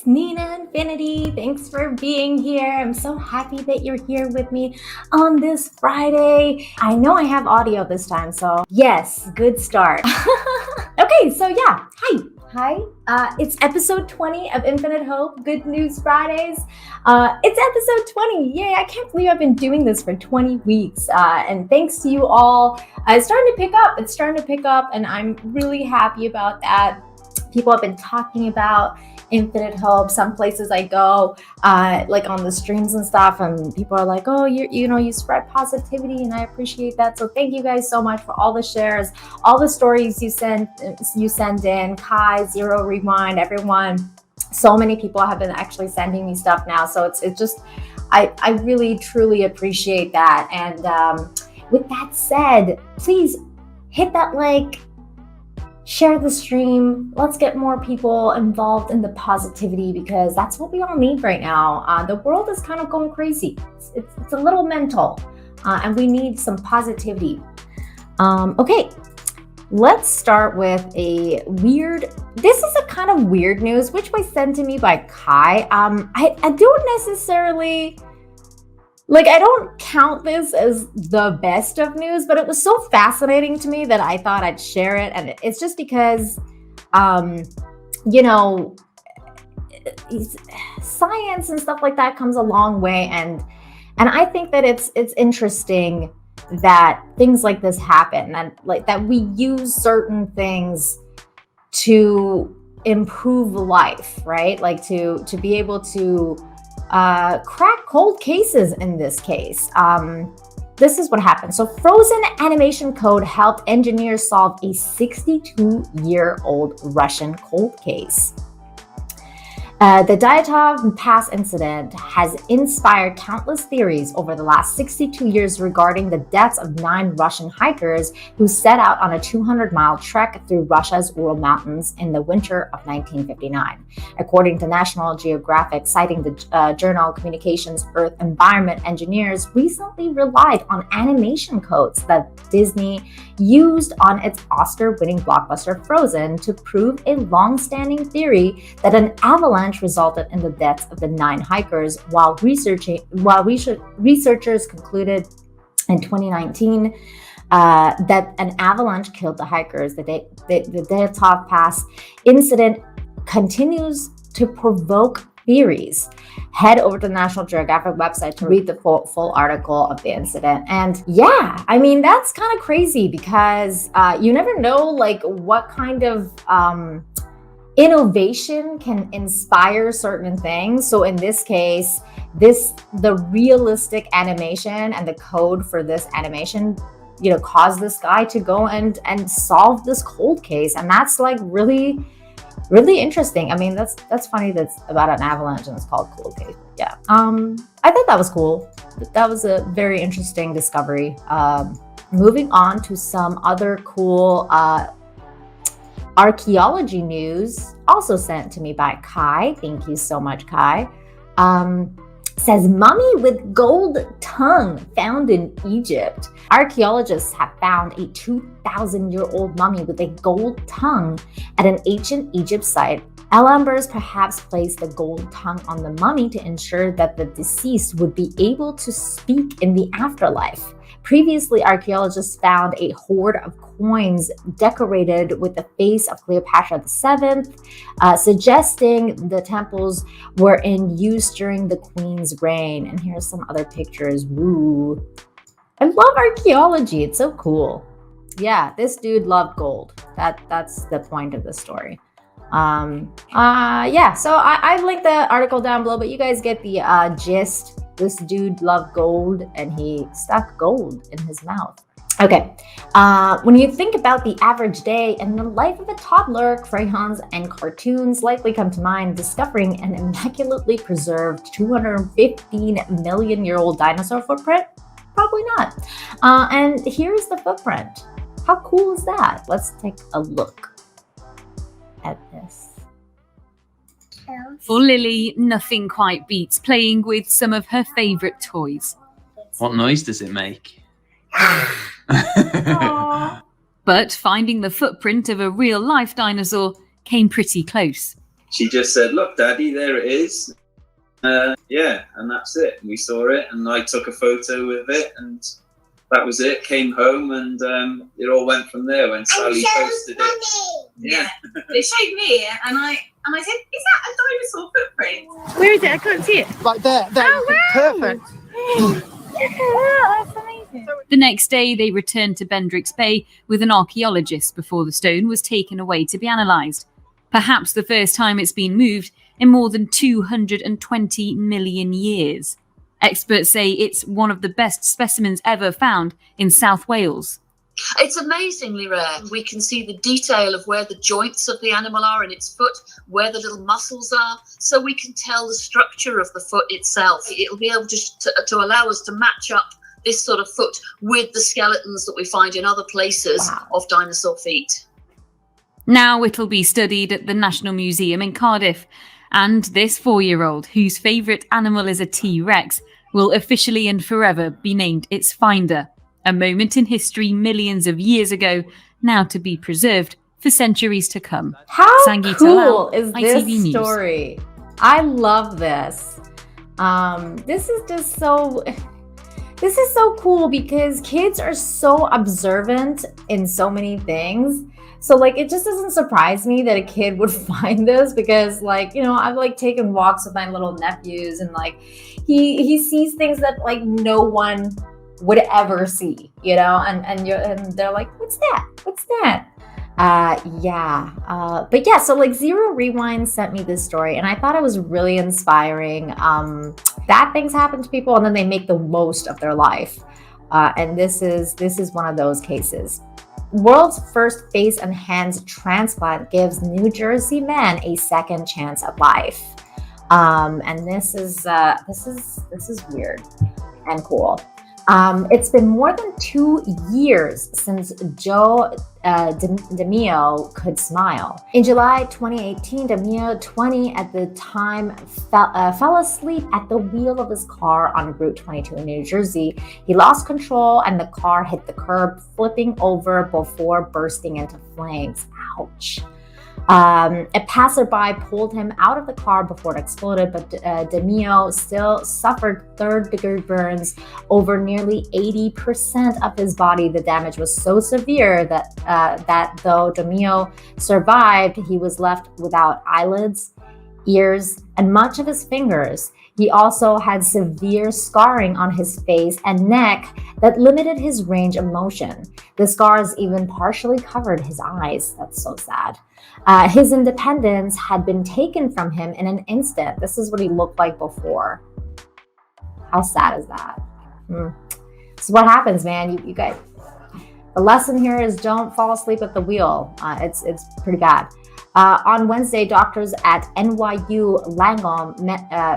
it's Nina Infinity. Thanks for being here. I'm so happy that you're here with me on this Friday. I know I have audio this time, so yes, good start. Okay, so yeah, hi. It's episode 20 of Infinite Hope, Good News Fridays. It's episode 20. Yay, I can't believe I've been doing this for 20 weeks. And thanks to you all. It's starting to pick up. It's starting to pick up, and I'm really happy about that. People have been talking about Infinite Hope. Some places I go, like on the streams and stuff, and people are like, "Oh, you spread positivity," and I appreciate that. So thank you guys so much for all the shares, all the stories you send in. Kai, Zero Rewind, everyone. So many people have been actually sending me stuff now. So it's just, I really truly appreciate that. And with that said, please hit that like. Share the stream. Let's get more people involved in the positivity, because that's what we all need right now. The world is kind of going crazy. It's a little mental, and we need some positivity. Okay, let's start with this is a kind of weird news, which was sent to me by Kai. I don't necessarily... I don't count this as the best of news, but it was so fascinating to me that I thought I'd share it. And it's just because, science and stuff like that comes a long way. And I think that it's interesting that things like this happen, and that we use certain things to improve life, right? To be able to crack cold cases in this case. This is what happened. So Frozen animation code helped engineers solve a 62-year-old Russian cold case. The Dyatlov Pass incident has inspired countless theories over the last 62 years regarding the deaths of 9 Russian hikers who set out on a 200-mile trek through Russia's Ural Mountains in the winter of 1959. According to National Geographic, citing the journal Communications Earth Environment, engineers recently relied on animation codes that Disney used on its Oscar-winning blockbuster Frozen to prove a long-standing theory that an avalanche resulted in the deaths of the 9 hikers, while researchers concluded in 2019 that an avalanche killed the hikers. The Dyatlov Pass incident continues to provoke theories. Head over to the National Geographic website to read the full article of the incident. And yeah, I mean, that's kind of crazy, because you never know what kind of innovation can inspire certain things. So in this case, the realistic animation and the code for this animation, caused this guy to go and solve this cold case. And that's really, really interesting. I mean, that's funny. That's about an avalanche and it's called cold case. Yeah. I thought that was cool. That was a very interesting discovery. Moving on to some other cool archaeology news, also sent to me by Kai. Thank you so much, Kai. Says mummy with gold tongue found in Egypt. Archaeologists have found a 2,000-year-old mummy with a gold tongue at an ancient Egypt site. Elambers perhaps placed the gold tongue on the mummy to ensure that the deceased would be able to speak in the afterlife. Previously, archaeologists found a hoard of coins decorated with the face of Cleopatra VII, suggesting the temples were in use during the queen's reign. And here's some other pictures. Woo! I love archaeology. It's so cool. Yeah, this dude loved gold. That's the point of the story. Yeah, so I linked the article down below, but you guys get the gist. This dude loved gold, and he stuck gold in his mouth. Okay, when you think about the average day in the life of a toddler, crayons and cartoons likely come to mind. Discovering an immaculately preserved 215-million-year-old dinosaur footprint? Probably not. And here's the footprint. How cool is that? Let's take a look at this. For Lily, nothing quite beats playing with some of her favourite toys. What noise does it make? But finding the footprint of a real-life dinosaur came pretty close. she just said, "Look, Daddy, there it is." Yeah, and that's it. We saw it, and I took a photo with it, and that was it. Came home, and it all went from there when Sally posted it. Yeah, they showed me, and I said, "Is that a dinosaur footprint?" Where is it? I can't see it. Right there. Oh, wow. Perfect. That's amazing. The next day, they returned to Bendrix Bay with an archaeologist before the stone was taken away to be analysed. Perhaps the first time it's been moved in more than 220 million years. Experts say it's one of the best specimens ever found in South Wales. It's amazingly rare. We can see the detail of where the joints of the animal are in its foot, where the little muscles are, so we can tell the structure of the foot itself. It'll be able to allow us to match up this sort of foot with the skeletons that we find in other places of dinosaur feet. Now it'll be studied at the National Museum in Cardiff, and this 4-year-old, whose favourite animal is a T-Rex, will officially and forever be named its finder. A moment in history millions of years ago, now to be preserved for centuries to come. How Sangeeta cool Lal, is ITV this News. story? I love this. This is so cool because kids are so observant in so many things. So like, it just doesn't surprise me that a kid would find this, because like, you know, I've like taken walks with my little nephews, and like he sees things that like no one would ever see, you know, and they're like, what's that? But yeah, so like Zero Rewind sent me this story, and I thought it was really inspiring. That things happen to people, and then they make the most of their life. And this is one of those cases. World's first face and hands transplant gives New Jersey man a second chance at life. And this is weird and cool. It's been more than 2 years since Joe DeMio could smile. In July 2018, DeMio, 20 at the time, fell asleep at the wheel of his car on Route 22 in New Jersey. He lost control and the car hit the curb, flipping over before bursting into flames. Ouch. A passerby pulled him out of the car before it exploded, but DeMio still suffered third-degree burns over nearly 80% of his body. The damage was so severe that though DeMio survived, he was left without eyelids, ears, and much of his fingers. He also had severe scarring on his face and neck that limited his range of motion. The scars even partially covered his eyes. That's so sad. His independence had been taken from him in an instant. This is what he looked like before. How sad is that? This is what happens, man. You guys. The lesson here is don't fall asleep at the wheel. It's pretty bad. On Wednesday, doctors at NYU Langone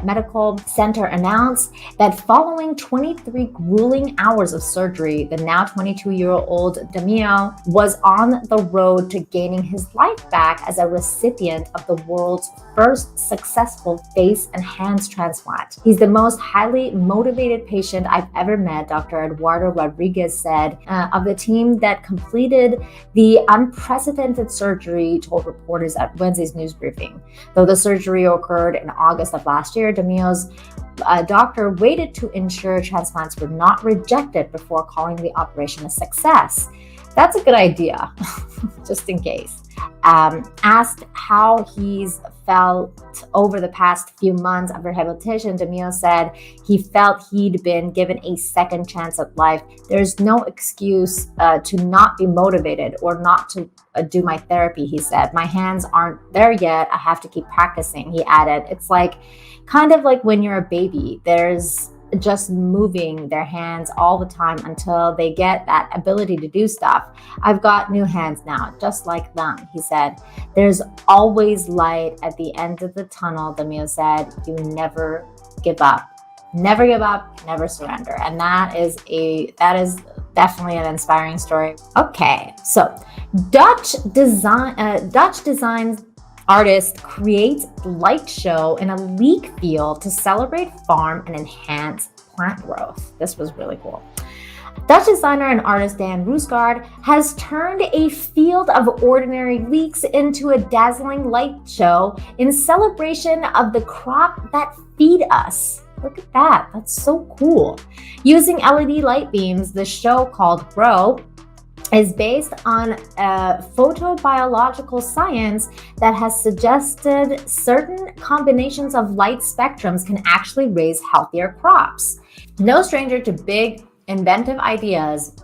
Medical Center announced that following 23 grueling hours of surgery, the now 22-year-old DeMio was on the road to gaining his life back as a recipient of the world's first successful face and hands transplant. He's the most highly motivated patient I've ever met, Dr. Eduardo Rodriguez said, of the team that completed the unprecedented surgery, told reporters at Wednesday's news briefing. Though the surgery occurred in August of last year, DeMio's doctor waited to ensure transplants were not rejected before calling the operation a success. That's a good idea, just in case. Asked how he's felt over the past few months of rehabilitation, DeMio said he felt he'd been given a second chance at life. There's no excuse to not be motivated or not to do my therapy, he said. My hands aren't there yet. I have to keep practicing, he added. It's like, kind of like when you're a baby. There's just moving their hands all the time until they get that ability to do stuff. I've got new hands now, just like them, he said. There's always light at the end of the tunnel, DeMio said. You never give up. Never give up, never surrender. And that is definitely an inspiring story. Okay, so Dutch design artist creates light show in a leek field to celebrate farm and enhance plant growth. This was really cool. Dutch designer and artist Dan Roosgaard has turned a field of ordinary leeks into a dazzling light show in celebration of the crop that feed us. Look at that, that's so cool. Using LED light beams, the show called Grow is based on photobiological science that has suggested certain combinations of light spectrums can actually raise healthier crops. No stranger to big, inventive ideas,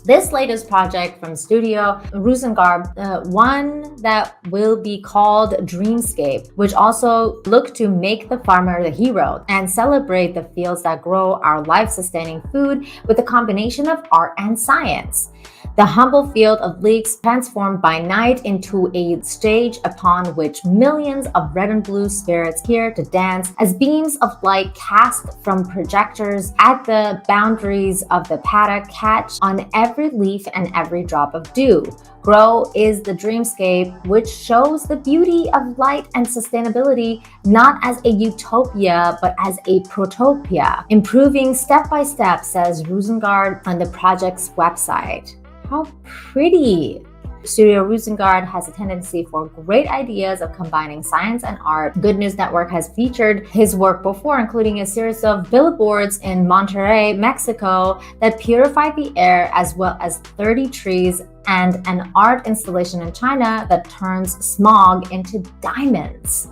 this latest project from Studio Rosengard, one that will be called Dreamscape, which also look to make the farmer the hero and celebrate the fields that grow our life-sustaining food with a combination of art and science. The humble field of leeks transformed by night into a stage upon which millions of red and blue spirits appear to dance as beams of light cast from projectors at the boundaries of the paddock catch on every leaf and every drop of dew. Grow is the dreamscape which shows the beauty of light and sustainability not as a utopia but as a protopia, improving step by step, says Rosengard on the project's website. How pretty! Studio Rosengard has a tendency for great ideas of combining science and art. Good News Network has featured his work before, including a series of billboards in Monterrey, Mexico that purified the air, as well as 30 trees and an art installation in China that turns smog into diamonds.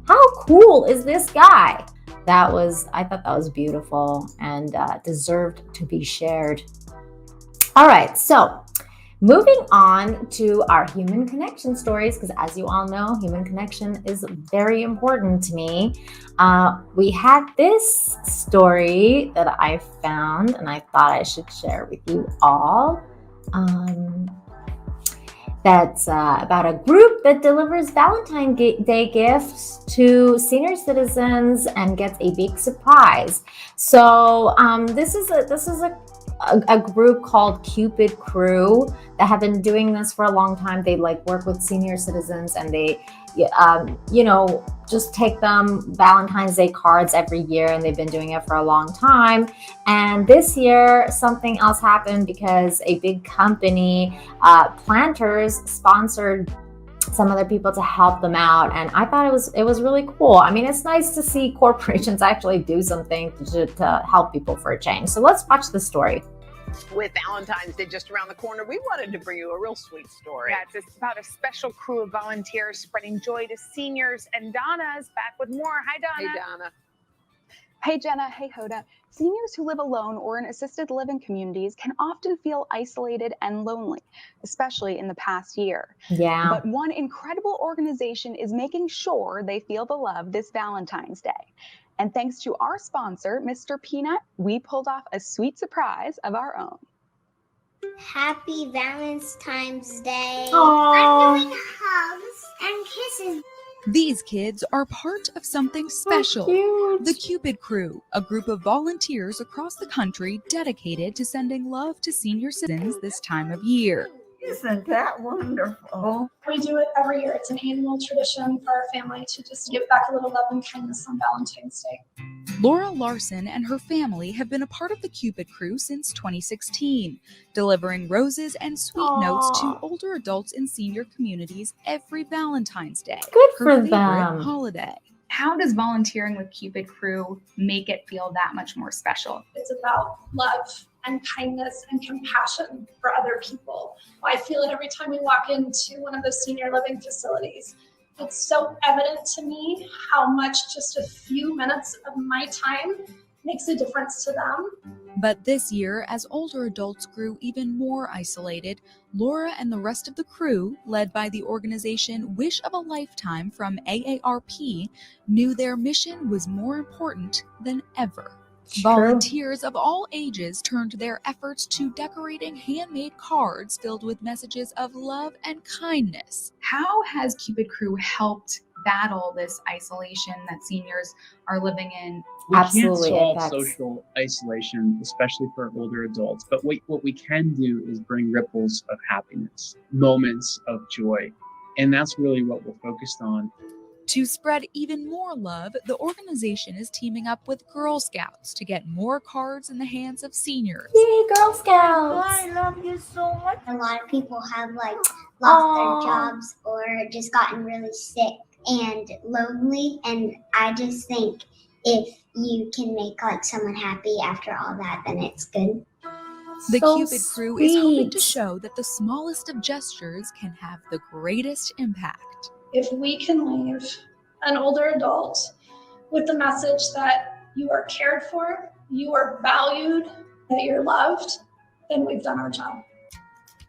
How cool is this guy? I thought that was beautiful and deserved to be shared. All right, so moving on to our human connection stories, because as you all know, human connection is very important to me. We had this story that I found and I thought I should share with you all. That's about a group that delivers Valentine's Day gifts to senior citizens and gets a big surprise. So this is a group called Cupid Crew that have been doing this for a long time. They work with senior citizens and they, just take them Valentine's Day cards every year, and they've been doing it for a long time. And this year, something else happened because a big company, Planters, sponsored some other people to help them out, and I thought it was really cool. I mean, it's nice to see corporations actually do something to help people for a change. So let's watch the story. With Valentine's Day just around the corner, we wanted to bring you a real sweet story. Yeah, it's about a special crew of volunteers spreading joy to seniors, and Donna's back with more. Hi, Donna. Hey, Donna. Hey, Jenna. Hey, Hoda. Seniors who live alone or in assisted living communities can often feel isolated and lonely, especially in the past year. Yeah. But one incredible organization is making sure they feel the love this Valentine's Day. And thanks to our sponsor, Mr. Peanut, we pulled off a sweet surprise of our own. Happy Valentine's Day. Aww. I'm doing hugs and kisses. These kids are part of something special. The Cupid Crew, a group of volunteers across the country dedicated to sending love to senior citizens this time of year. Isn't that wonderful? We do it every year. It's an annual tradition for our family to just give back a little love and kindness on Valentine's Day. Laura Larson and her family have been a part of the Cupid Crew since 2016, delivering roses and sweet notes to older adults in senior communities every Valentine's Day. Good her for favorite them. holiday. How does volunteering with Cupid Crew make it feel that much more special? It's about love and kindness and compassion for other people. I feel it every time we walk into one of those senior living facilities. It's so evident to me how much just a few minutes of my time makes a difference to them. But this year, as older adults grew even more isolated, Laura and the rest of the crew, led by the organization Wish of a Lifetime from AARP, knew their mission was more important than ever. Volunteers of all ages turned their efforts to decorating handmade cards filled with messages of love and kindness. How has Cupid Crew helped battle this isolation that seniors are living in? We can't solve social isolation, especially for older adults, but what we can do is bring ripples of happiness, moments of joy. And that's really what we're focused on. To spread even more love, the organization is teaming up with Girl Scouts to get more cards in the hands of seniors. Yay, Girl Scouts! I love you so much. A lot of people have lost their jobs or just gotten really sick and lonely, and I just think if you can make someone happy after all that, then it's good. The So Cupid Crew is hoping to sweet. show that the smallest of gestures can have the greatest impact. If we can leave an older adult with the message that you are cared for, you are valued, that you're loved, then we've done our job.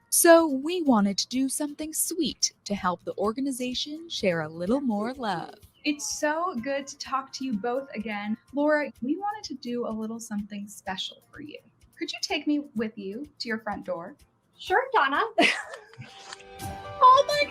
So we wanted to do something sweet to help the organization share a little more love. It's so good to talk to you both again. Laura, we wanted to do a little something special for you. Could you take me with you to your front door? Sure, Donna. Oh my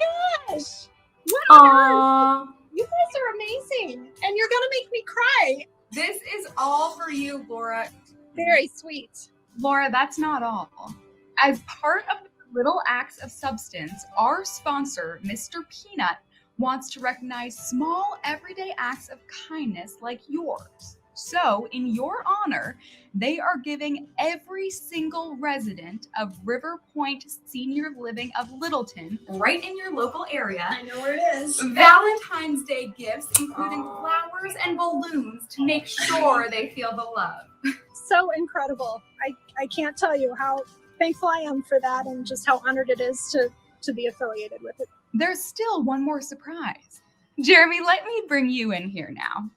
gosh. What Aww. You guys are amazing. And you're going to make me cry. This is all for you, Laura. Very sweet. Laura, that's not all. As part of Little Acts of Substance, our sponsor, Mr. Peanut, wants to recognize small everyday acts of kindness like yours. So, in your honor, they are giving every single resident of River Point Senior Living of Littleton, right in your local area, I know where it is. Valentine's Day gifts, including flowers and balloons, to make sure they feel the love. So incredible. I can't tell you how thankful I am for that and just how honored it is to be affiliated with it. There's still one more surprise. Jeremy, let me bring you in here now.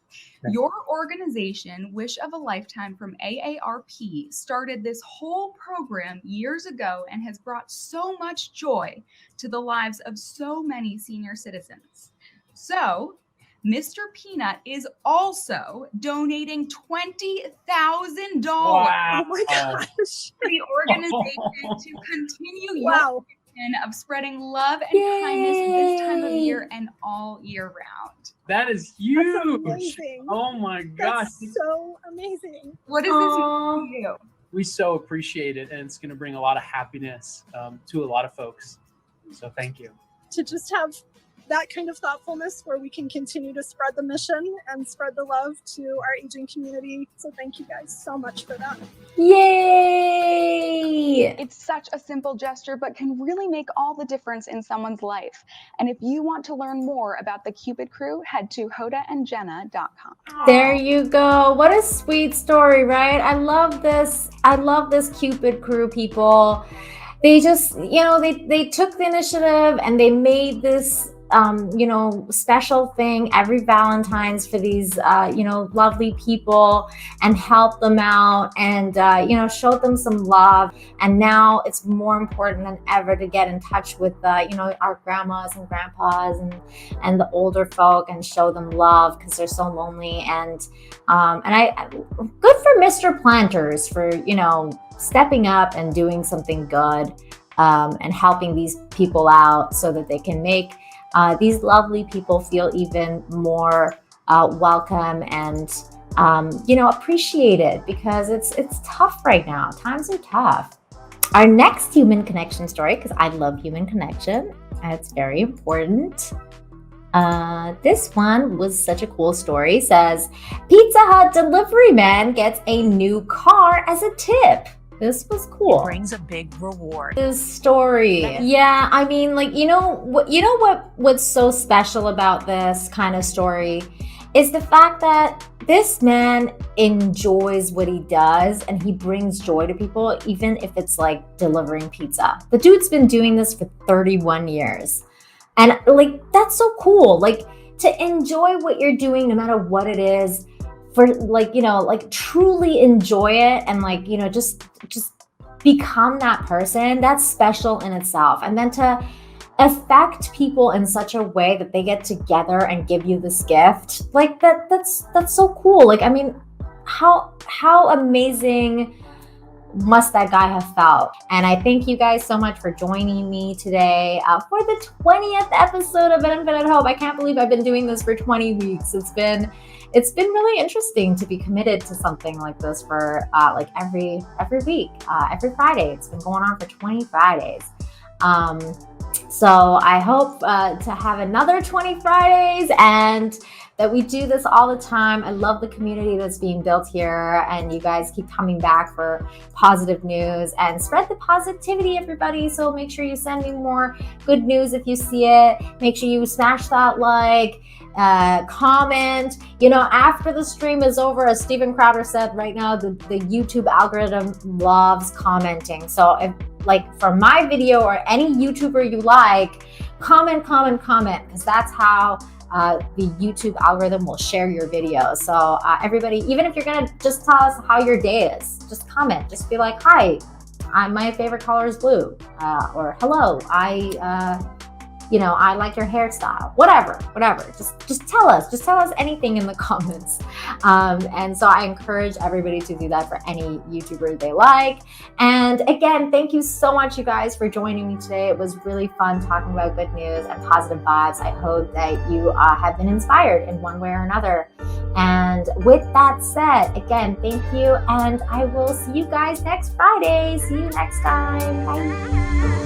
Your organization, Wish of a Lifetime from AARP, started this whole program years ago and has brought so much joy to the lives of so many senior citizens. So, Mr. Peanut is also donating $20,000 Oh my gosh. to the organization to continue Wow. your mission of spreading love and kindness this time of year and all year round. That is huge. That's amazing. Oh my gosh. That's so amazing. What does this mean to you? We so appreciate it, and it's going to bring a lot of happiness to a lot of folks. So thank you. To just have that kind of thoughtfulness where we can continue to spread the mission and spread the love to our aging community. So thank you guys so much for that. Yay! It's such a simple gesture, but can really make all the difference in someone's life. And if you want to learn more about the Cupid Crew, head to hodaandjenna.com. There you go. What a sweet story, right? I love this. I love this Cupid Crew, people. They just, they took the initiative and they made this special thing every Valentine's for these, lovely people and help them out and, show them some love. And now it's more important than ever to get in touch with, our grandmas and grandpas and the older folk and show them love because they're so lonely. And good for Mr. Planters for, stepping up and doing something good and helping these people out so that they can make these lovely people feel even more welcome and appreciated because it's tough right now. Times are tough. Our next human connection story, because I love human connection, it's very important. This one was such a cool story. Says Pizza Hut delivery man gets a new car as a tip. This was cool. It brings a big reward. This story. Yeah, I mean, what's so special about this kind of story is the fact that this man enjoys what he does and he brings joy to people, even if it's like delivering pizza. The dude's been doing this for 31 years. And that's so cool. To enjoy what you're doing, no matter what it is, for truly enjoy it and just become that person, that's special in itself. And then to affect people in such a way that they get together and give you this gift, that's so cool. How amazing must that guy have felt? And I thank you guys so much for joining me today for the 20th episode of Infinite Hope. I can't believe I've been doing this for 20 weeks. It's been really interesting to be committed to something like this for every week, every Friday. It's been going on for 20 Fridays. So I hope to have another 20 Fridays and that we do this all the time. I love the community that's being built here, and you guys keep coming back for positive news and spread the positivity, everybody. So make sure you send me more good news if you see it. Make sure you smash that like, comment. You know, after the stream is over, as Steven Crowder said, right now the YouTube algorithm loves commenting. So if, like, for my video or any YouTuber you like, comment, because that's how the YouTube algorithm will share your video. So everybody, even if you're gonna just tell us how your day is, just comment. Just be like, hi, my favorite color is blue, or hello, you know, I like your hairstyle, whatever. Just tell us anything in the comments. And so I encourage everybody to do that for any YouTuber they like. And again, thank you so much, you guys, for joining me today. It was really fun talking about good news and positive vibes. I hope that you have been inspired in one way or another. And with that said, again, thank you. And I will see you guys next Friday. See you next time. Bye.